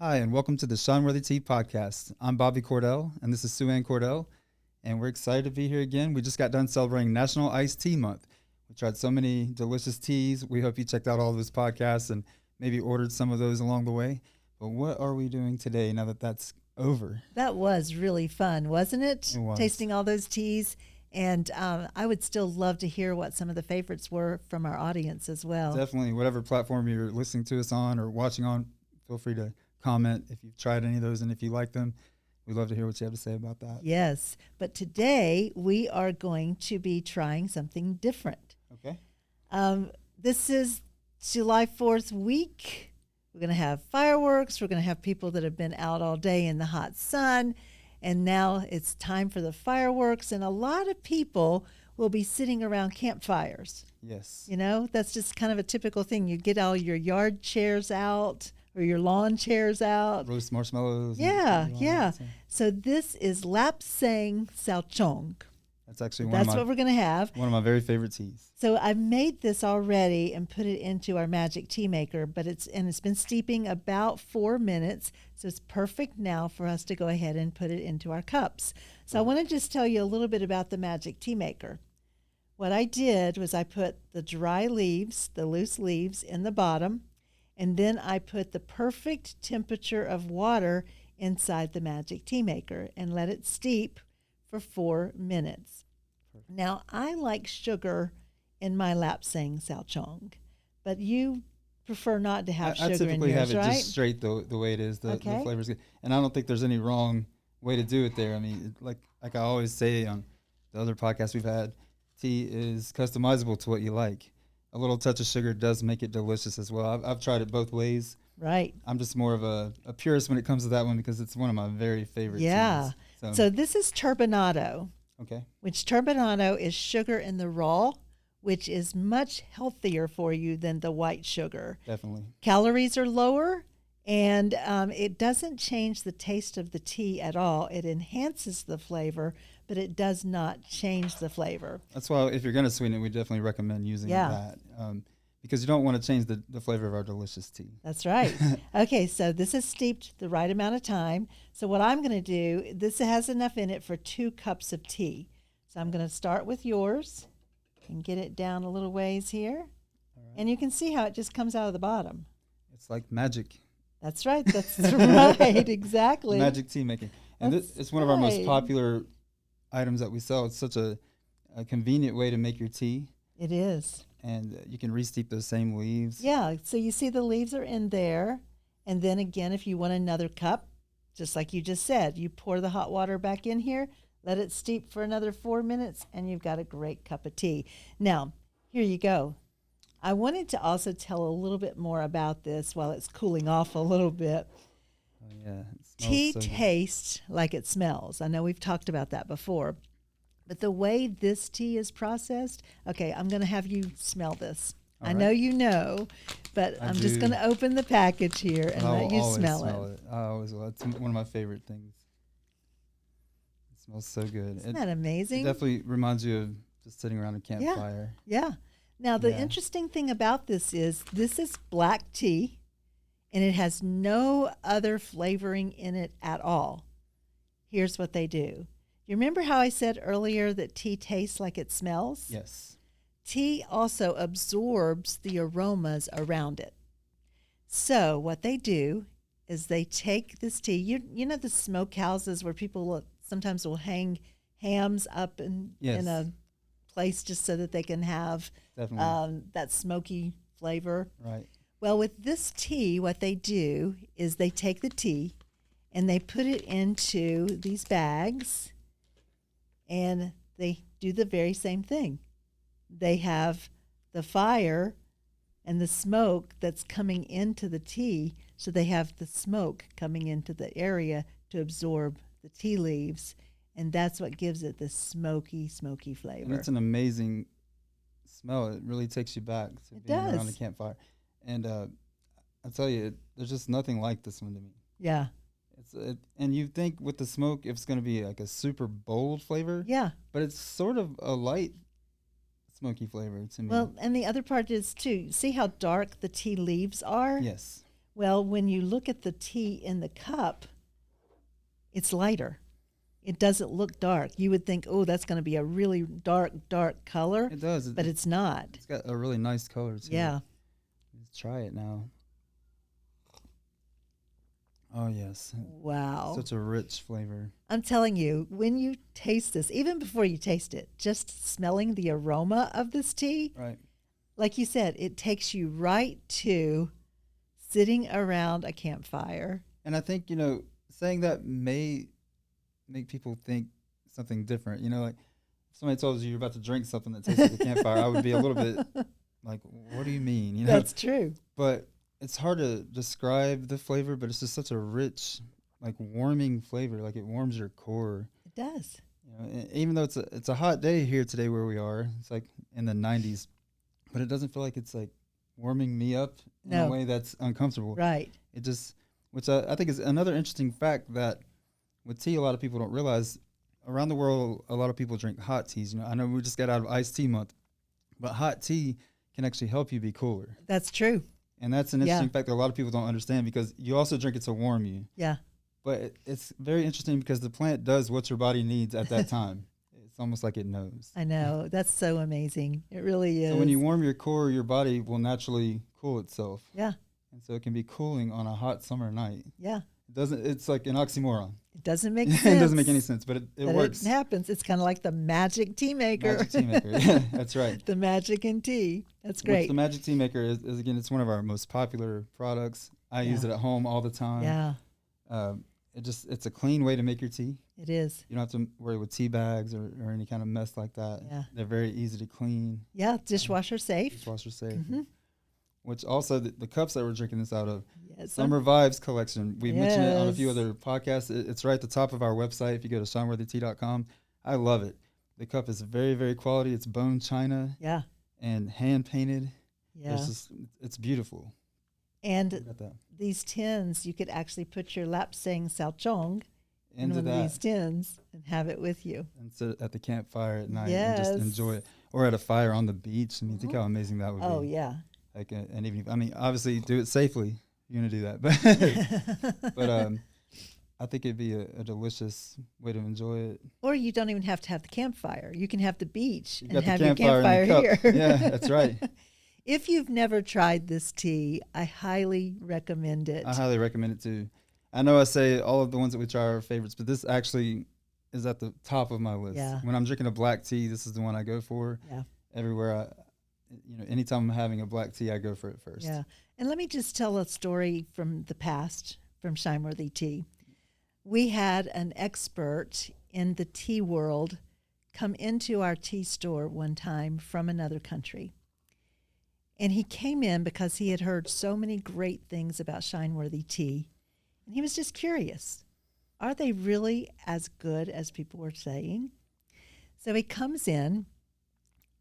Hi, and welcome to the Shineworthy Tea Podcast. I'm Bobby Cordell, and this is Sue Ann Cordell, and we're excited to be here again. We just got done celebrating National Iced Tea Month. We tried so many delicious teas. We hope you checked out all those podcasts and maybe ordered some of those along the way. But what are we doing today now that that's over? That was really fun, wasn't it? It was. Tasting all those teas. And I would still love to hear what some of the favorites were from our audience as well. Definitely, whatever platform you're listening to us on or watching on, feel free to comment if you've tried any of those and if you like them. We'd love to hear what you have to say about that. Yes, but today we are going to be trying something different. Okay. This is July 4th week. We're going to have fireworks. We're going to have people that have been out all day in the hot sun. And now it's time for the fireworks. And a lot of people will be sitting around campfires. Yes. You know, that's just kind of a typical thing. You get all your yard chairs out or your lawn chairs out. Roast marshmallows. Yeah. So this is Lapsang Souchong. That's actually That's what we're going to have. one of my very favorite teas. So I've made this already and put it into our magic tea maker, but it's been steeping about 4 minutes. So it's perfect now for us to go ahead and put it into our cups. So I want to just tell you a little bit about the magic tea maker. What I did was I put the dry leaves, the loose leaves in the bottom, and then I put the perfect temperature of water inside the magic tea maker and let it steep for 4 minutes. Now, I like sugar in my Lapsang Souchong, but you prefer not to have sugar in yours, right? I typically have it just straight the way it is. The flavor's good. And I don't think there's any wrong way to do it there. I mean, like I always say on the other podcasts we've had, tea is customizable to what you like. A little touch of sugar does make it delicious as well. I've tried it both ways. Right. I'm just more of a purist when it comes to that one because it's one of my very favorite teas. So this is turbinado. Okay. Which turbinado is sugar in the raw, which is much healthier for you than the white sugar. Definitely. Calories are lower, and it doesn't change the taste of the tea at all. It enhances the flavor, but it does not change the flavor. That's why if you're going to sweeten it, we definitely recommend using that because you don't want to change the flavor of our delicious tea. That's right. Okay, so this is steeped the right amount of time. So what I'm going to do, this has enough in it for 2 cups of tea. So I'm going to start with yours and get it down a little ways here. Right. And you can see how it just comes out of the bottom. It's like magic. That's right. That's right. Exactly. Magic tea making. And it's one of our most popular items that we sell. It's such a convenient way to make your tea. It is. And you can re-steep those same leaves. Yeah. So you see the leaves are in there. And then again, if you want another cup, just like you just said, you pour the hot water back in here, let it steep for another 4 minutes, and you've got a great cup of tea. Now, here you go. I wanted to also tell a little bit more about this while it's cooling off a little bit. Oh, yeah. Tea tastes like it smells. I know we've talked about that before. But the way this tea is processed, okay, I'm going to have you smell this. I know you know, but I'm just going to open the package here and let you smell it. I always will. It's one of my favorite things. It smells so good. Isn't that amazing? It definitely reminds you of just sitting around a campfire. Yeah. Now, the interesting thing about this is black tea, and it has no other flavoring in it at all. Here's what they do. You remember how I said earlier that tea tastes like it smells? Yes. Tea also absorbs the aromas around it. So what they do is they take this tea. You know the smokehouses where people sometimes will hang hams up in a place just so that they can have that smoky flavor. Right. Well, with this tea, what they do is they take the tea and they put it into these bags, and they do the very same thing. They have the fire and the smoke that's coming into the tea, so they have the smoke coming into the area to absorb the tea leaves, and that's what gives it this smoky, smoky flavor. And it's an amazing smell. It really takes you back to being around a campfire. And I tell you, there's just nothing like this one to me. Yeah. And you think with the smoke, it's going to be like a super bold flavor. Yeah. But it's sort of a light smoky flavor to me. Well, and the other part is, too, see how dark the tea leaves are? Yes. Well, when you look at the tea in the cup, it's lighter. It doesn't look dark. You would think, oh, that's going to be a really dark, dark color. It does. But it's not. It's got a really nice color too. Yeah. Let's try it now. Oh, yes. Wow. Such a rich flavor. I'm telling you, when you taste this, even before you taste it, just smelling the aroma of this tea, Right. like you said, it takes you right to sitting around a campfire. And I think, saying that may make people think something different. Like if somebody told you you're about to drink something that tastes like a campfire, I would be a little bit like, what do you mean? That's true. But it's hard to describe the flavor, but it's just such a rich, like warming flavor. Like it warms your core. It does. Even though it's a hot day here today where we are, it's like in the 90s, but it doesn't feel like it's like warming me up in a way that's uncomfortable. Right. It just, which I think is another interesting fact that with tea, a lot of people don't realize. Around the world, a lot of people drink hot teas. I know we just got out of iced tea month, but hot tea can actually help you be cooler. That's true. And that's an interesting fact that a lot of people don't understand because you also drink it to warm you. Yeah. But it's very interesting because the plant does what your body needs at that time. It's almost like it knows. I know. That's so amazing. It really is. So when you warm your core, your body will naturally cool itself. Yeah. And so it can be cooling on a hot summer night. Yeah. It's like an oxymoron. It doesn't make sense. It doesn't make any sense, but it works. It happens. It's kind of like the magic tea maker. Magic tea maker. Yeah, that's right. The magic in tea. That's great. The magic tea maker is again, it's one of our most popular products. I use it at home all the time. Yeah. It's a clean way to make your tea. It is. You don't have to worry with tea bags or any kind of mess like that. Yeah. They're very easy to clean. Yeah, dishwasher safe. Dishwasher safe. Mm-hmm. Which also the cups that we're drinking this out of, Yes, Summer Vibes collection. We've mentioned it on a few other podcasts. It's right at the top of our website if you go to shineworthytea.com. I love it. The cup is very, very quality. It's bone china. Yeah. And hand painted. Yeah. It's beautiful. And these tins, you could actually put your Lapsang Souchong in one of these tins and have it with you. And sit at the campfire at night and just enjoy it. Or at a fire on the beach. I mean, think how amazing that would be. Oh, yeah. Like an evening. I mean, obviously, do it safely. You're going to do that. But I think it'd be a delicious way to enjoy it. Or you don't even have to have the campfire. You can have the beach and have your campfire here. Yeah, that's right. If you've never tried this tea, I highly recommend it. I highly recommend it too. I know I say all of the ones that we try are our favorites, but this actually is at the top of my list. Yeah. When I'm drinking a black tea, this is the one I go for. Yeah. Everywhere anytime I'm having a black tea, I go for it first. Yeah. And let me just tell a story from the past from Shineworthy Tea. We had an expert in the tea world come into our tea store one time from another country. And he came in because he had heard so many great things about Shineworthy Tea. And he was just curious. Are they really as good as people were saying? So he comes in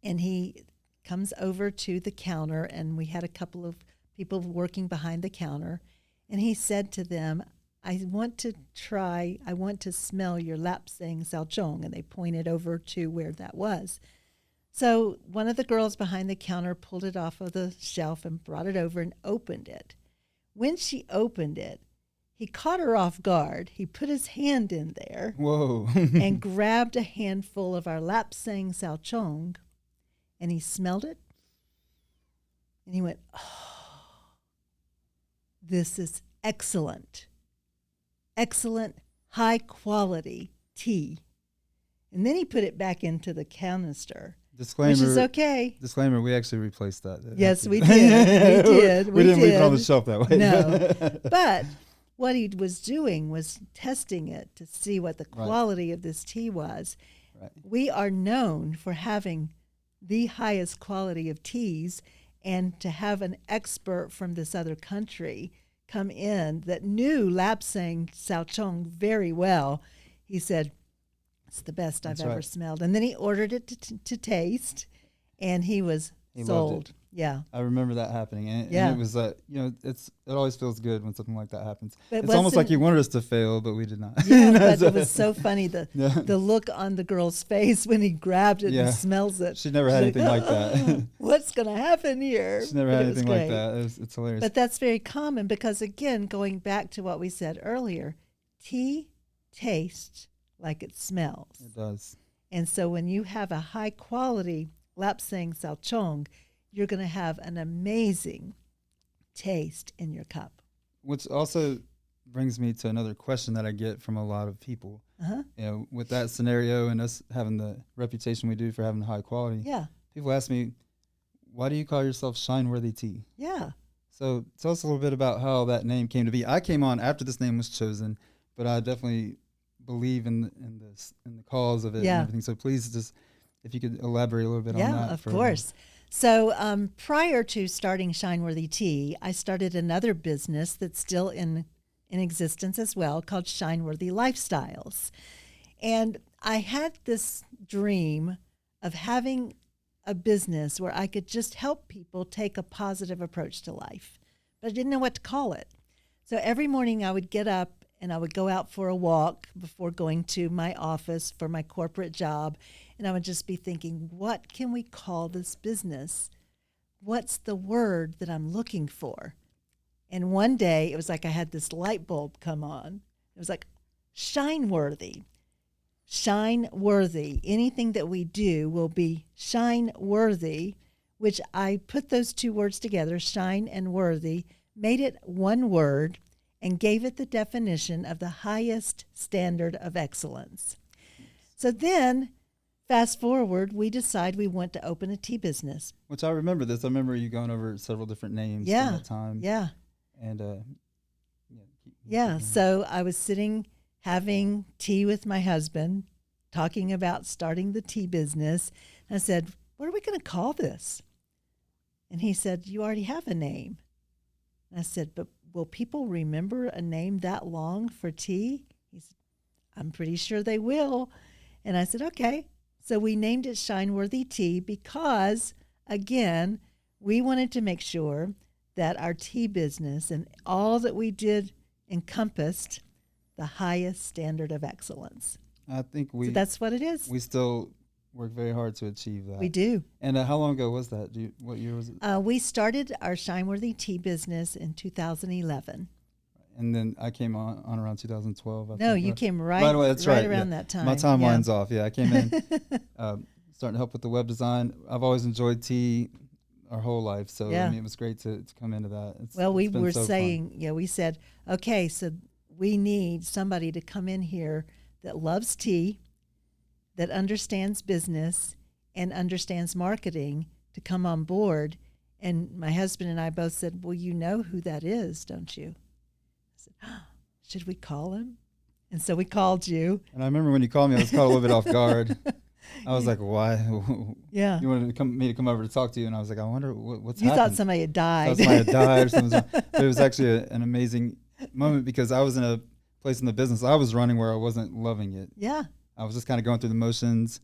and he comes over to the counter, and we had a couple of people working behind the counter. And he said to them, I want to smell your Lapsang Souchong. And they pointed over to where that was. So one of the girls behind the counter pulled it off of the shelf and brought it over and opened it. When she opened it, he caught her off guard. He put his hand in there. Whoa. And grabbed a handful of our Lapsang Souchong, and he smelled it. And he went, oh, this is excellent. Excellent, high quality tea. And then he put it back into the canister. Disclaimer. Which is okay. Disclaimer, we actually replaced that. Yes, we did. We did. We didn't leave it on the shelf that way. No. But what he was doing was testing it to see what the quality of this tea was. Right. We are known for having the highest quality of teas, and to have an expert from this other country come in that knew Lapsang Souchong very well, he said, it's the best I've ever smelled. And then he ordered it to taste, and he was sold. Yeah. I remember that happening, and it was it always feels good when something like that happens. But it's almost like you wanted us to fail, but we did not. Yeah, but it was so funny the look on the girl's face when he grabbed it and smells it. She never had anything like that. What's going to happen here? She never had anything like that. It's hilarious. But that's very common because, again, going back to what we said earlier, tea tastes like it smells. It does. And so when you have a high quality Lapsang Souchong, you're going to have an amazing taste in your cup. Which also brings me to another question that I get from a lot of people. With that scenario and us having the reputation we do for having high quality, people ask me, why do you call yourself Shineworthy Tea? Yeah. So tell us a little bit about how that name came to be. I came on after this name was chosen, but I definitely believe in the cause of it and everything. So please just, if you could elaborate a little bit on that. Yeah, of course. So prior to starting Shineworthy Tea, I started another business that's still in existence as well, called Shineworthy Lifestyles. And I had this dream of having a business where I could just help people take a positive approach to life, but I didn't know what to call it. So every morning I would get up and I would go out for a walk before going to my office for my corporate job. And I would just be thinking, what can we call this business? What's the word that I'm looking for? And one day it was like I had this light bulb come on. It was like, Shineworthy. Shineworthy. Anything that we do will be shine-worthy, which I put those two words together, shine and worthy, made it one word, and gave it the definition of the highest standard of excellence. So then, fast forward, we decide we want to open a tea business. Which I remember this. I remember you going over several different names at that time. Yeah. And so I was sitting having tea with my husband, talking about starting the tea business. And I said, what are we going to call this? And he said, you already have a name. And I said, but will people remember a name that long for tea? He said, I'm pretty sure they will. And I said, okay. So we named it Shineworthy Tea because, again, we wanted to make sure that our tea business and all that we did encompassed the highest standard of excellence. I think so that's what it is. We still work very hard to achieve that. We do. And how long ago was that? What year was it? We started our Shineworthy Tea business in 2011. And then I came on around 2012. You came right away. That's right around that time. My timeline's off. Yeah, I came in starting to help with the web design. I've always enjoyed tea our whole life, so I mean, it was great to come into that. We were saying, we said, okay, so we need somebody to come in here that loves tea, that understands business and understands marketing to come on board. And my husband and I both said, well, you know who that is, don't you? I said, should we call him? And so we called you. And I remember when you called me, I was caught a little bit off guard. I was like, why? Yeah. You wanted me to come over to talk to you. And I was like, I wonder what's happened. You thought somebody had died. Somebody had died or something. But it was actually an amazing moment because I was in a place in the business I was running where I wasn't loving it. Yeah. I was just kind of going through the motions,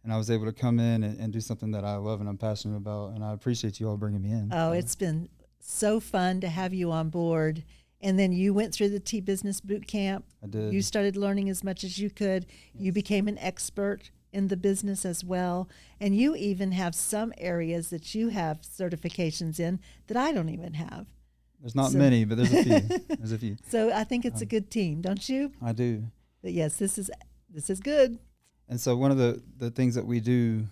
and I was able to come in and do something that I love and I'm passionate about. And I appreciate you all bringing me in. Oh, it's been so fun to have you on board. And then you went through the tea business boot camp. I did. You started learning as much as you could. Yes. You became an expert in the business as well. And you even have some areas that you have certifications in that I don't even have. There's not many, but there's a few. There's a few. So I think it's a good team, don't you? I do. But yes, this is good. And so one of the things that we do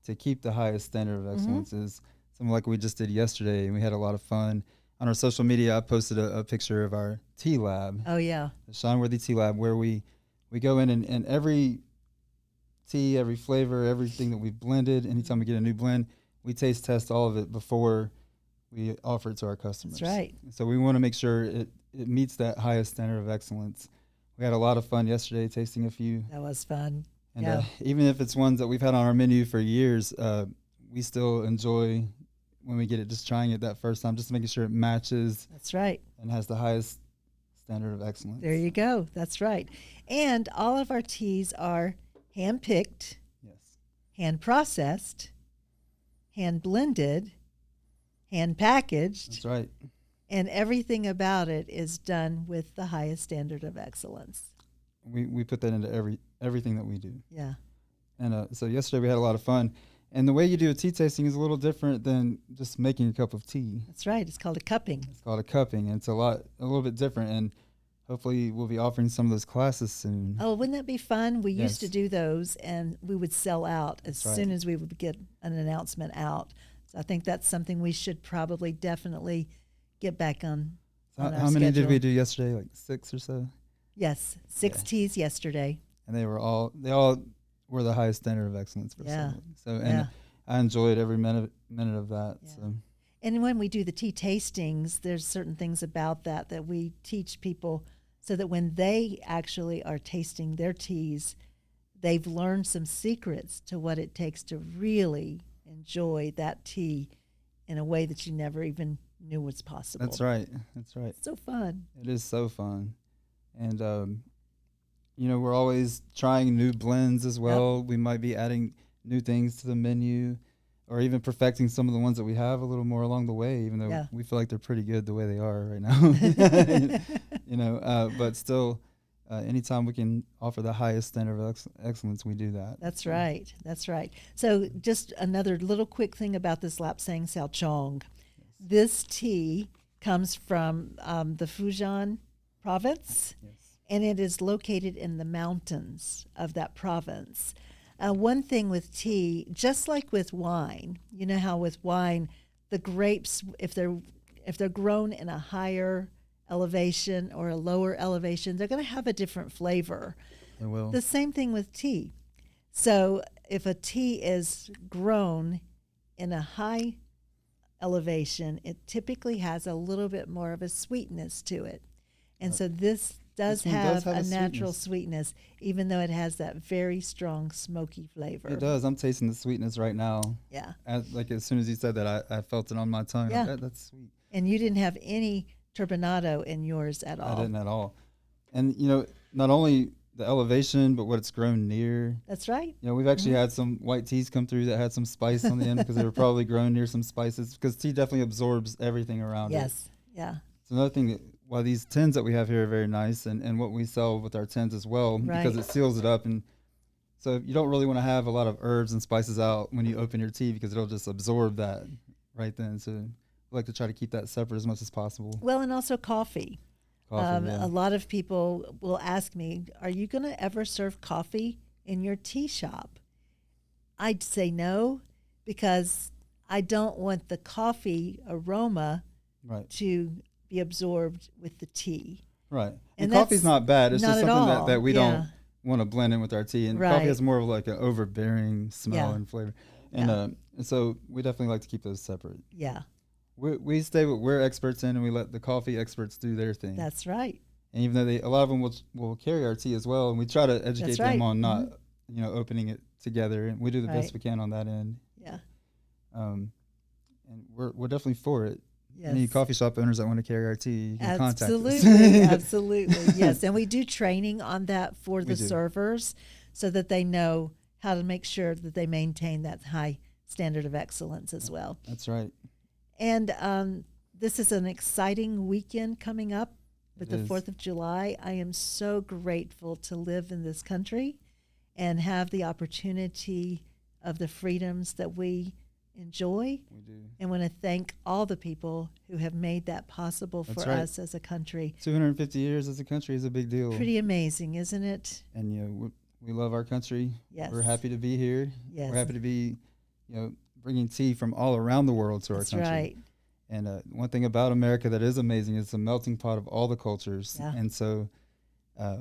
to keep the highest standard of excellence is something like we just did yesterday, and we had a lot of fun. On our social media, I posted a picture of our tea lab. Oh, yeah. The Shineworthy Tea Lab, where we go in and every tea, every flavor, everything that we've blended, anytime we get a new blend, we taste test all of it before we offer it to our customers. That's right. So we want to make sure it meets that highest standard of excellence. We had a lot of fun yesterday tasting a few. That was fun. And even if it's ones that we've had on our menu for years, we still enjoy when we get it, just trying it that first time, just making sure it matches. That's right. And has the highest standard of excellence. There you go. That's right. And all of our teas are hand-picked, yes, hand-processed, hand-blended, hand packaged. That's right. And everything about it is done with the highest standard of excellence. We put that into everything that we do. Yeah. And so yesterday we had a lot of fun. And the way you do a tea tasting is a little different than just making a cup of tea. That's right. It's called a cupping. It's called a cupping, and it's a little bit different. And hopefully we'll be offering some of those classes soon. Oh, wouldn't that be fun? We Yes. used to do those, and we would sell out as That's right. soon as we would get an announcement out. So I think that's something we should probably definitely get back on. So on our how many did schedule. we do yesterday? Like 6 or so? Yes, 6 teas yesterday. And they all were the highest standard of excellence for Yeah. someone. So, and Yeah. I enjoyed every minute of that. Yeah. So And when we do the tea tastings, there's certain things about that we teach people so that when they actually are tasting their teas, they've learned some secrets to what it takes to really enjoy that tea in a way that you never even knew was possible. that's right. That's right. So fun. It is so fun. And, we're always trying new blends as well. We might be adding new things to the menu or even perfecting some of the ones that we have a little more along the way, even though we feel like they're pretty good the way they are right now. But still, anytime we can offer the highest standard of excellence, we do that. That's right. That's right. So just another little quick thing about this Lapsang Souchong. This tea comes from the Fujian province, and it is located in the mountains of that province. One thing with tea, just like with wine, you know how with wine, the grapes, if they're grown in a higher elevation or a lower elevation, they're going to have a different flavor. They will. The same thing with tea. So if a tea is grown in a high elevation, it typically has a little bit more of a sweetness to it. And so this does have a natural sweetness, even though it has that very strong smoky flavor. It does. I'm tasting the sweetness right now. Yeah. As soon as you said that, I felt it on my tongue. Yeah. Like, that's sweet. And you didn't have any turbinado in yours at all. I didn't at all. And, not only the elevation, but what it's grown near. That's right. We've actually had some white teas come through that had some spice on the end because they were probably grown near some spices, because tea definitely absorbs everything around it. Yes. Yeah. It's another thing, while these tins that we have here are very nice, and what we sell with our tins as well, because it seals it up. And so you don't really want to have a lot of herbs and spices out when you open your tea, because it'll just absorb that right then. So we like to try to keep that separate as much as possible. Well, and also coffee. A lot of people will ask me, are you going to ever serve coffee in your tea shop? I'd say no, because I don't want the coffee aroma to be absorbed with the tea. Right. And coffee's not bad. It's just something that we don't want to blend in with our tea. And coffee has more of like an overbearing smell and flavor. And so we definitely like to keep those separate. Yeah. We stay what we're experts in, and we let the coffee experts do their thing. That's right. And even though a lot of them will carry our tea as well, and we try to educate them on not, opening it together, and we do the best we can on that end. Yeah. And we're definitely for it. Yes. Any coffee shop owners that want to carry our tea, you can contact us. Absolutely. Yes. And we do training on that for the servers, so that they know how to make sure that they maintain that high standard of excellence as well. That's right. And this is an exciting weekend coming up with the 4th of July. I am so grateful to live in this country and have the opportunity of the freedoms that we enjoy. We do. And want to thank all the people who have made that possible for us as a country. 250 years as a country is a big deal. Pretty amazing, isn't it? And we love our country. Yes. We're happy to be here. Yes. We're happy to be, bringing tea from all around the world to our country. That's right. And one thing about America that is amazing is it's a melting pot of all the cultures. Yeah. And so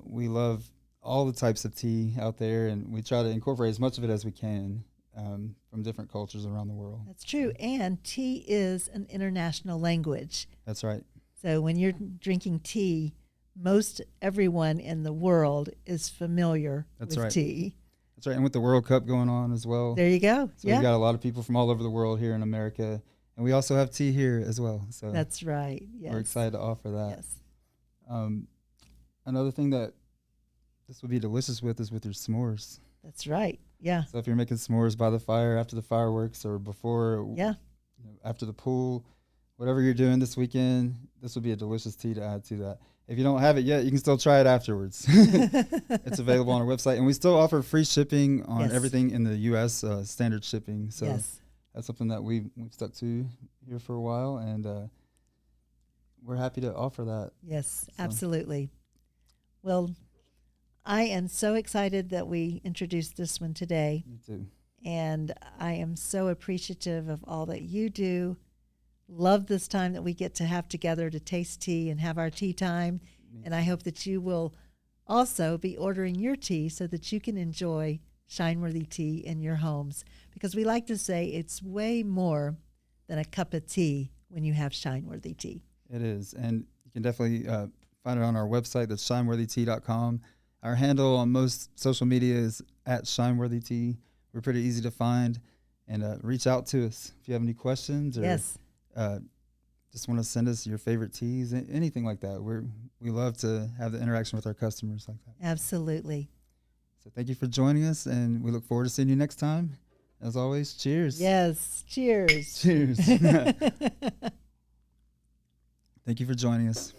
we love all the types of tea out there, and we try to incorporate as much of it as we can from different cultures around the world. That's true. And tea is an international language. That's right. So when you're drinking tea, most everyone in the world is familiar with tea. That's right. And with the World Cup going on as well. There you go. So we've got a lot of people from all over the world here in America. And we also have tea here as well. So that's right. Yes. We're excited to offer that. Yes. Another thing that this would be delicious with is with your s'mores. That's right. Yeah. So if you're making s'mores by the fire after the fireworks or before, after the pool, whatever you're doing this weekend, this would be a delicious tea to add to that. If you don't have it yet, you can still try it afterwards. It's available on our website, and we still offer free shipping on everything in the U.S. Standard shipping. So that's something that we've stuck to here for a while, and we're happy to offer that. Yes, absolutely. Well, I am so excited that we introduced this one today. Me too. And I am so appreciative of all that you do. Love this time that we get to have together to taste tea and have our tea time. And I hope that you will also be ordering your tea so that you can enjoy Shineworthy tea in your homes. Because we like to say it's way more than a cup of tea when you have Shineworthy tea. It is. And you can definitely find it on our website. That's shineworthytea.com. Our handle on most social media is @Shineworthy Tea. We're pretty easy to find, and reach out to us if you have any questions or just want to send us your favorite teas, anything like that. We love to have the interaction with our customers like that. Absolutely. So thank you for joining us, and we look forward to seeing you next time. As always, cheers. Yes, cheers. Cheers. Thank you for joining us.